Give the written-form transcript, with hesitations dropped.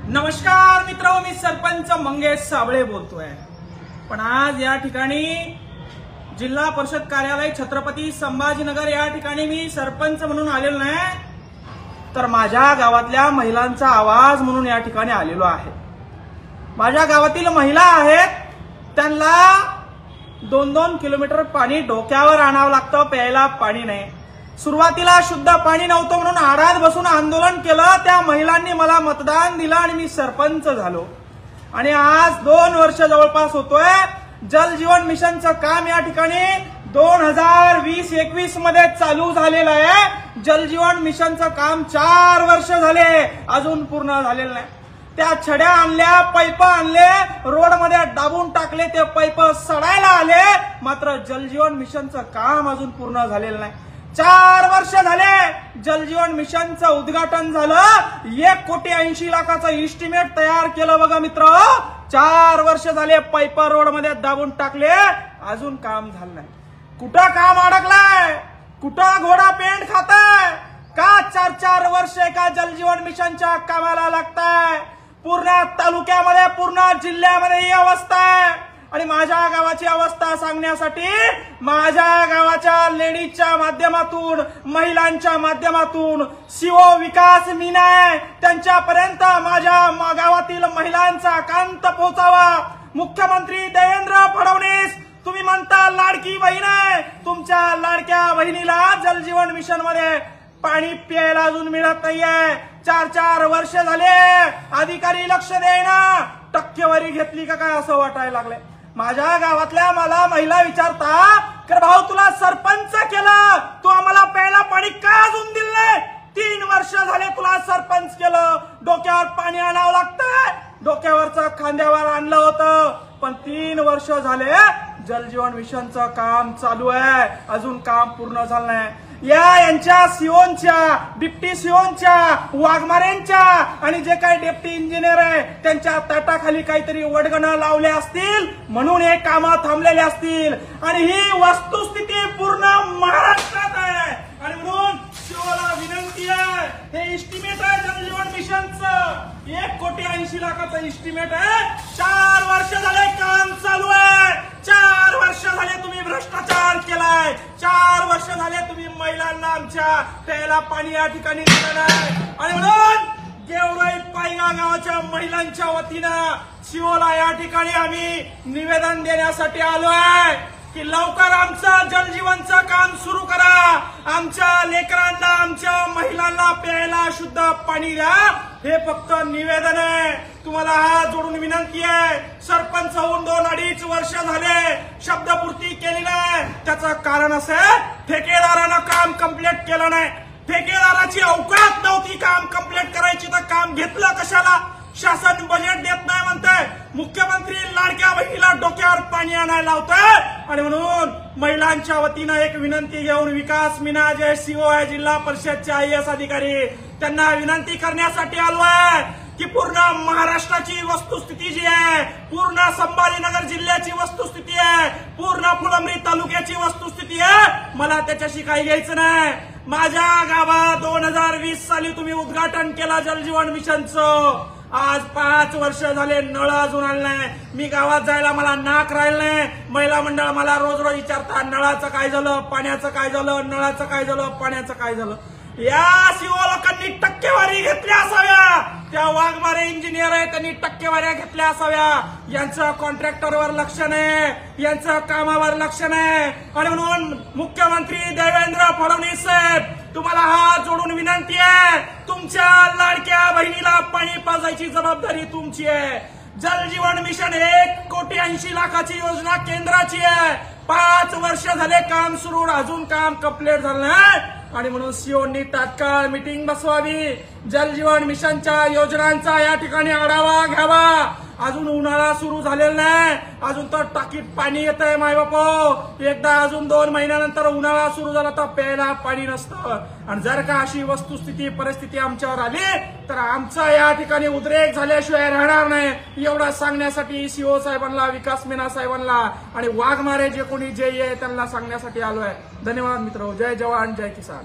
नमस्कार मित्रांनो, मी सरपंच मंगेश साबळे बोलतोय। पण आज या ठिकाणी जिल्हा परिषद कार्यालय छत्रपती संभाजीनगर या ठिकाणी मी सरपंच म्हणून आलेलो नाही, तर माझ्या गावातल्या महिलांचा आवाज म्हणून या ठिकाणी आलेलो आहे। माझ्या गावातील महिला आहेत, त्यांना 2-2 किलोमीटर पाणी डोक्यावर आणावं लागतं, प्यायला पाणी नाही। सुरुवातीला शुद्ध पाणी नव्हतं म्हणून आडात बसून आंदोलन केलं, त्या महिलांनी मला मतदान दिलं आणि मी सरपंच झालो। आणि आज 2 वर्ष जवळपास होतोय। जल जीवन मिशनचं काम या ठिकाणी 2020-21 मध्ये चालू झालेलं आहे। जल जीवन मिशनचं काम 4 वर्ष झाले, अजून पूर्ण झालेलं नाही। त्या छड्या आणल्या, पाईप आणले, रोड मध्ये दाबून टाकले, ते पाईप सडायला आले, मात्र जल जीवन मिशनचं काम अजून पूर्ण झालेलं नाही। 4 वर्ष झाले जल जीवन मिशनचं उद्घाटन झालं, 1,80,00,000चं इस्टिमेट तयार केलं बघा मित्र। 4 वर्ष झाले, पाईप रोड मध्ये दाबून टाकले, अजून काम झालं नाही। कुठं काम अडकलाय, कुठं घोडा पेंट खाताय का? 4-4 वर्ष एका जल जीवन मिशनच्या कामाला लागताय। पूर्ण तालुक्यामध्ये, पूर्ण जिल्ह्यामध्ये ही अवस्था आहे। आणि माझ्या गावाची अवस्था सांगण्यासाठी माझ्या गावाच्या लेडीजच्या माध्यमातून, महिलांच्या माध्यमातून सीओ विकास मीना त्यांच्यापर्यंत माझ्या गावातील महिलांचा कांत पोहोचावा। मुख्यमंत्री देवेंद्र फडणवीस, तुम्ही म्हणता लाडकी बहीण आहे, तुमच्या लाडक्या बहिणीला जल जीवन मिशन मध्ये पाणी प्यायला अजून मिळत नाहीये। 4-4 वर्ष झाले, अधिकारी लक्ष देईना, टक्केवारी घेतली का काय असं वाटायला लागले। माझ्या गावातल्या मला महिला विचारता, तर भाऊ तुला सरपंच केलं, तू आम्हाला प्यायला पाणी का अजून दिलं नाही? 3 वर्ष झाले तुला सरपंच केलं, डोक्यावर पाणी आणावं लागतंय, डोक्यावरचं खांद्यावर आणलं होतं, पण 3 वर्ष झाले जल जीवन मिशनचं काम चालू आहे, अजून काम पूर्ण झालं नाही। यांच्या सीओनच्या, डिप्टी सीओनच्या, वाघमारेंच्या आणि जे काही डेप्टी इंजिनियर आहे त्यांच्या ताटाखाली काहीतरी वडगणं लावले असतील, म्हणून हे कामं थांबलेले असतील। आणि ही वस्तुस्थिती पूर्ण महाराष्ट्रात आहे। आणि म्हणून सीओला विनंती आहे, हे इस्टिमेट आहे जल जीवन मिशनचं, 1,80,00,000चं इस्टिमेट आहे। 4 वर्ष झाले काम चालू आहे, 4 वर्ष झाले तुम्ही भ्रष्टाचार केलाय, 4 वर्ष झाले तुम्ही महिलांना आमच्या प्यायला पाणी या ठिकाणी दिलं नाही। आणि म्हणून गेवराई पायगा गावाच्या महिलांच्या वतीनं सीओला या ठिकाणी आम्ही निवेदन देण्यासाठी आलो आहे की लवकर आमचं जल जीवनचं काम सुरू करा, आमच्या लेकरांना, आमच्या महिलांना प्यायला शुद्ध पाणी द्या। हे फक्त निवेदन आहे, तुम्हाला हात जोडून विनंती आहे। सरपंच होऊन 2-2.5 वर्ष झाले, शब्दपूर्ती केली नाही। त्याचं कारण असं आहे, ठेकेदारानं काम कंप्लीट केलं नाही, ठेकेदाराची अवकात नव्हती काम कंप्लीट करायची, तर काम घेतलं कशाला? शासन बजेट देत नाही म्हणतंय, मुख्यमंत्री लाडक्या बहिणीला डोक्यावर पाणी आणायला लावतंय। आणि म्हणून महिलांच्या वतीनं एक विनंती घेऊन विकास मीना जे सीओ आहे जिल्हा परिषदचे IAS अधिकारी, त्यांना विनंती करण्यासाठी आलो आहे की पूर्ण महाराष्ट्राची वस्तुस्थिती जी आहे, पूर्ण संभाजीनगर जिल्ह्याची वस्तुस्थिती आहे, पूर्ण फुलंब्री तालुक्याची वस्तुस्थिती आहे, मला त्याच्याशी काही घ्यायचं नाही। माझ्या गावात 2020 साली तुम्ही उद्घाटन केलं जल जीवन मिशनचं, आज 5 वर्ष झाले नळ अजून आले नाही। मी गावात जायला मला नाक राहिलं नाही। महिला मंडळ मला रोज विचारतात, नळाचं काय झालं, पाण्याचं काय झालं, नळाचं काय झालं, पाण्याचं काय झालं। या सीओ लोकांनी टक्केवारी घेतल्या असाव्या, त्या वाघमारे इंजिनियर आहे त्यांनी टक्केवाऱ्या घेतल्या असाव्या। यांचं कॉन्ट्रॅक्टरवर लक्ष नाही, यांचं कामावर लक्ष नाही। आणि म्हणून मुख्यमंत्री देवेंद्र फडणवीस साहेब, तुम्हाला हात जोडून विनंती आहे, तुमच्या लाडक्या बहिणीला पाणी पाजायची जबाबदारी तुमची आहे। जल जीवन मिशन 1,80,00,000ची योजना केंद्राची आहे। 5 वर्ष झाले काम सुरू, अजून काम कंप्लीट झालं नाही। आणि म्हणून सीओनी तात्काळ मीटिंग बसवावी, जल जीवन मिशनच्या योजनांचा या ठिकाणी आढावा घ्यावा। अजून उन्हाळा सुरू झालेला नाही, अजून तर टाकीत पाणी येत आहे मायबापो। एकदा अजून 2 महिन्यानंतर उन्हाळा सुरू झाला तर प्यायला पाणी नसतं। आणि जर का अशी वस्तुस्थिती परिस्थिती आमच्यावर आली तर आमचा या ठिकाणी उद्रेक झाल्याशिवाय राहणार नाही, एवढं सांगण्यासाठी सीओ साहेबांना, विकास मीना साहेबांना आणि वाघमारे जे कोणी जे आहे त्यांना सांगण्यासाठी आलोय। धन्यवाद मित्र, जय जवान जय किसान।